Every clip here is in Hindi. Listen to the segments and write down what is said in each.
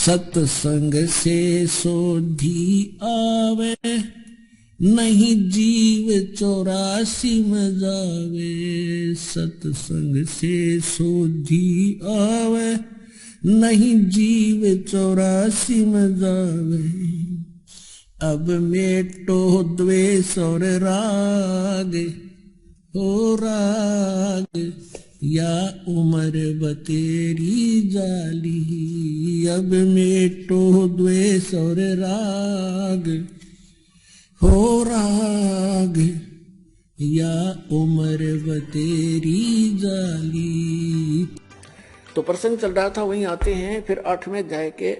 सत्संग से सोधी आवे, नहीं जीव 84 में जावे। सत्संग से सोधी आवे, नहीं जीव 84 में जावे। अब मेटो द्वेष और राग, हो राग या उम्र बतेरी जाली। अब मेटो द्वेष और राग, हो राग या उम्र बतेरी जाली। तो प्रसंग चल रहा था, वहीं आते हैं फिर 8वें अध्याय के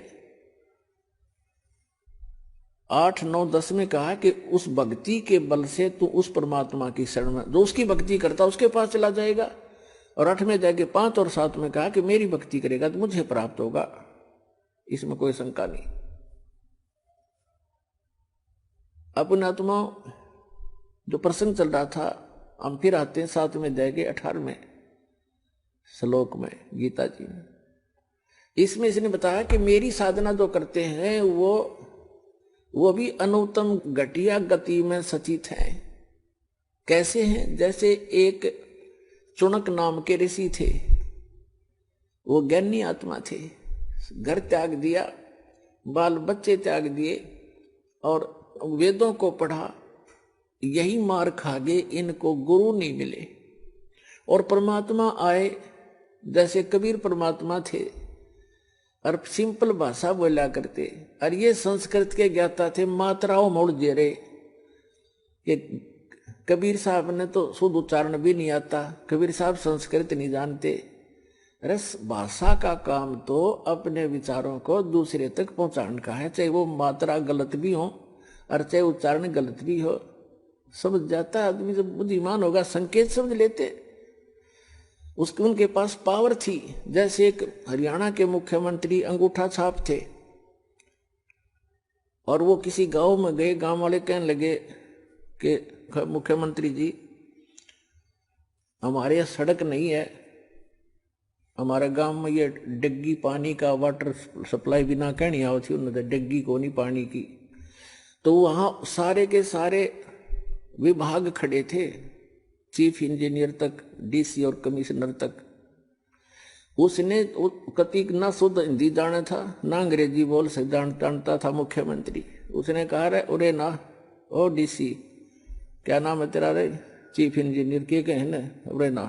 8, 9, 10 में कहा कि उस भक्ति के बल से तू उस परमात्मा की शरण में, जो उसकी भक्ति करता उसके पास चला जाएगा। और 8वें अध्याय के 5 और 7 में कहा कि मेरी भक्ति करेगा तो मुझे प्राप्त होगा, इसमें कोई शंका नहीं। अपने आत्मा जो प्रसंग चल रहा था, हम फिर आते हैं 7वें अध्याय के 18वें श्लोक में गीता जी में। इसमें इसने बताया कि मेरी साधना जो करते हैं वो भी अनुत्तम घटिया गति में सचित हैं। कैसे हैं? जैसे एक चुनक नाम के ऋषि थे, वो ज्ञानी आत्मा थे, घर त्याग दिया, बाल बच्चे त्याग दिए और वेदों को पढ़ा, यही मार खा गए, इनको गुरु नहीं मिले। और परमात्मा आए, जैसे कबीर परमात्मा थे और सिंपल भाषा बोला करते, और ये संस्कृत के ज्ञाता थे, मात्राओं मोड़ दे रहे। ये कबीर साहब ने तो शुद्ध उच्चारण भी नहीं आता, कबीर साहब संस्कृत नहीं जानते। रस भाषा का काम तो अपने विचारों को दूसरे तक पहुंचाने का है, चाहे वो मात्रा गलत भी हो और चाहे उच्चारण गलत भी हो। समझ जाता है आदमी, जब बुद्धिमान होगा संकेत समझ लेते। उनके पास पावर थी। जैसे एक हरियाणा के मुख्यमंत्री अंगूठा छाप थे, और वो किसी गांव में गए, गांव वाले कहने लगे कि मुख्यमंत्री जी, हमारे यहाँ सड़क नहीं है, हमारे गांव में ये डिग्गी पानी का वाटर सप्लाई बिना कहनी आओ थी, उन्होंने डिग्गी को नहीं पानी की। तो वहां सारे के सारे विभाग खड़े थे, चीफ इंजीनियर तक, डीसी और कमिश्नर तक। उसने कति ना शुद्ध हिंदी जाना था, ना अंग्रेजी बोल जानता था मुख्यमंत्री। उसने कहा रे उरे ना, ओ डीसी, क्या नाम है तेरा रे? चीफ इंजीनियर के कहने उरे ना,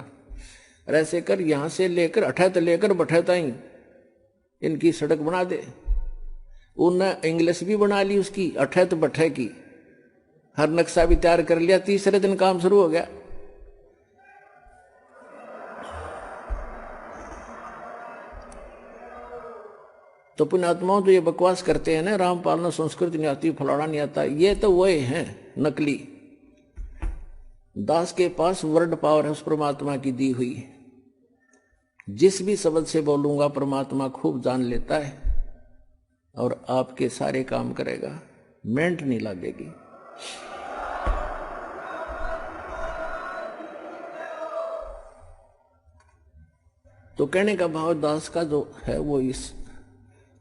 ऐसे कर, यहां से लेकर अठैत लेकर बठैत आई इनकी सड़क बना दे। उन्हें इंग्लिश भी बना ली उसकी, अठैत बठै की, हर नक्शा भी तैयार कर लिया। तीसरे दिन काम शुरू हो गया। तो पुण्यात्माओं जो ये बकवास करते हैं ना, रामपाल ने संस्कृत नहीं आती, फलाना नहीं आता, ये तो वही हैं नकली। दास के पास वर्ड पावर है उस परमात्मा की दी हुई। जिस भी शब्द से बोलूंगा परमात्मा खूब जान लेता है और आपके सारे काम करेगा, मेंट नहीं लगेगी। तो कहने का भाव दास का जो है वो इस,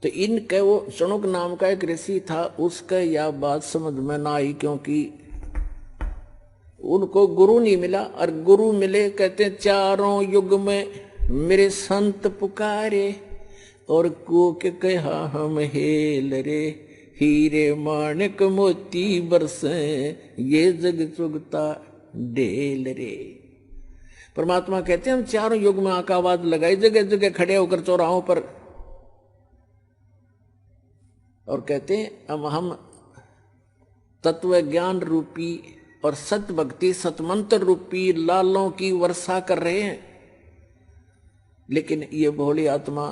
तो इनके वो चुनुक नाम का एक ऋषि था, उसका यह बात समझ में ना आई, क्योंकि उनको गुरु नहीं मिला। और गुरु मिले, कहते हैं चारों युग में मेरे संत पुकारे, और को के कहा हम हेल रे, हीरे माणिक मोती बरसे, ये जग चुगता ढेल रे। परमात्मा कहते हैं हम चारों युग में आका आवाज लगाई, जगह जगह खड़े होकर चौराहों पर, और कहते हैं हम तत्व ज्ञान रूपी और सत भक्ति सतमंत्र रूपी लालों की वर्षा कर रहे हैं। लेकिन ये भोली आत्मा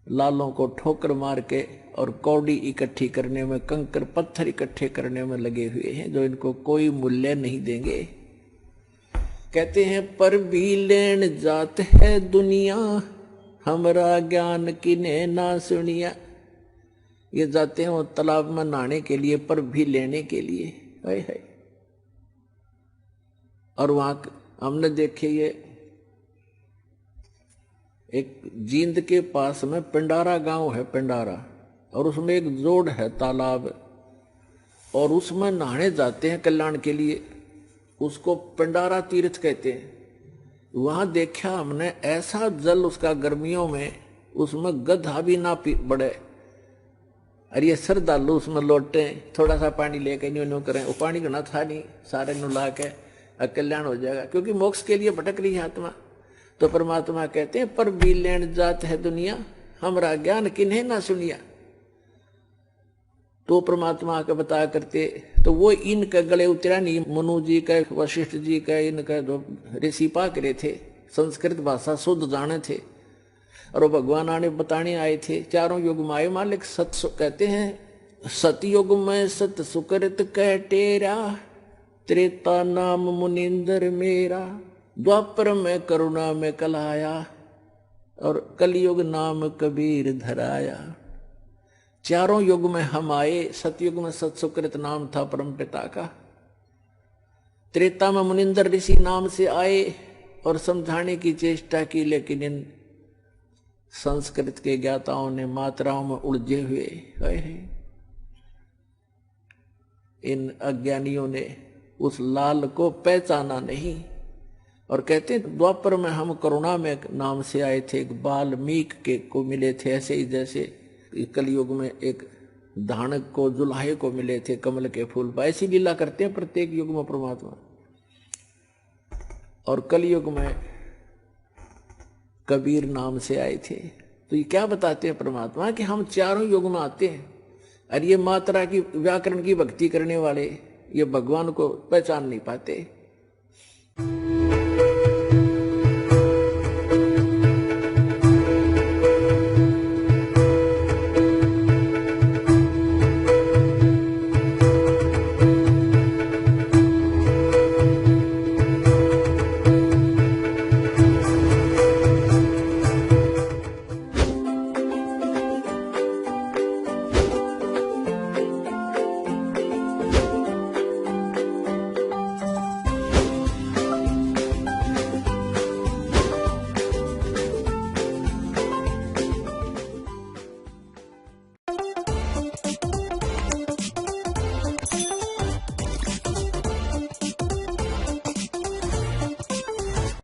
लालों को ठोकर मार के और कौड़ी इकट्ठी करने में, कंकर पत्थर इकट्ठे करने में लगे हुए हैं, जो इनको कोई मूल्य नहीं देंगे। कहते हैं पर भी लेन जात है दुनिया, हमरा ज्ञान किने ना सुनिया। ये जाते हैं वो तालाब में नहाने के लिए, पर भी लेने के लिए। है और वहां हमने देखे ये एक जींद के पास में पिंडारा गांव है, पिंडारा, और उसमें एक जोड़ है, तालाब, और उसमें नहाने जाते हैं कल्याण के लिए, उसको पिंडारा तीर्थ कहते हैं। वहां देखा हमने ऐसा जल उसका गर्मियों में, उसमें गधा भी ना बढ़े। अरे ये श्रद्धालु उसमें लौटे, थोड़ा सा पानी लेके न्यू करें, वो पानी घना था नहीं, सारे नु ला के कल्याण हो जाएगा, क्योंकि मोक्ष के लिए भटक रही है आत्मा। तो परमात्मा कहते हैं पर भी लेन जात है दुनिया, हमरा ज्ञान किन्हें ना सुनिया। तो परमात्मा के बताया करते, तो वो इनके गले उतरा नहीं, मनु जी का, वशिष्ठ जी का, इनका जो ऋषि पाक रहे थे, संस्कृत भाषा शुद्ध जाने थे, और वो भगवान आने बताने आए थे। चारों युग में आए मालिक। कहते हैं सतयुग में सत सुकृत कह टेरा, त्रेता नाम मुनिंदर मेरा, द्वापर में करुणा में कलाया, और कलयुग नाम कबीर धराया। चारों युग में हम आए। सतयुग में सत सुकृत नाम था परम पिता का, त्रेता में मुनिंदर ऋषि नाम से आए और समझाने की चेष्टा की, लेकिन इन संस्कृत के ज्ञाताओं ने मात्राओं में उलझे हुए इन अज्ञानियों ने उस लाल को पहचाना नहीं। और कहते हैं द्वापर में हम करुणा में नाम से आए थे, एक बाल्मीक के को मिले थे, ऐसे ही जैसे कलयुग में एक धानक को, जुलाहे को मिले थे कमल के फूल। ऐसी लीला करते हैं प्रत्येक युग में परमात्मा। और कलयुग में कबीर नाम से आए थे। तो ये क्या बताते हैं परमात्मा कि हम चारों युग में आते हैं, और ये मात्रा की, व्याकरण की भक्ति करने वाले ये भगवान को पहचान नहीं पाते।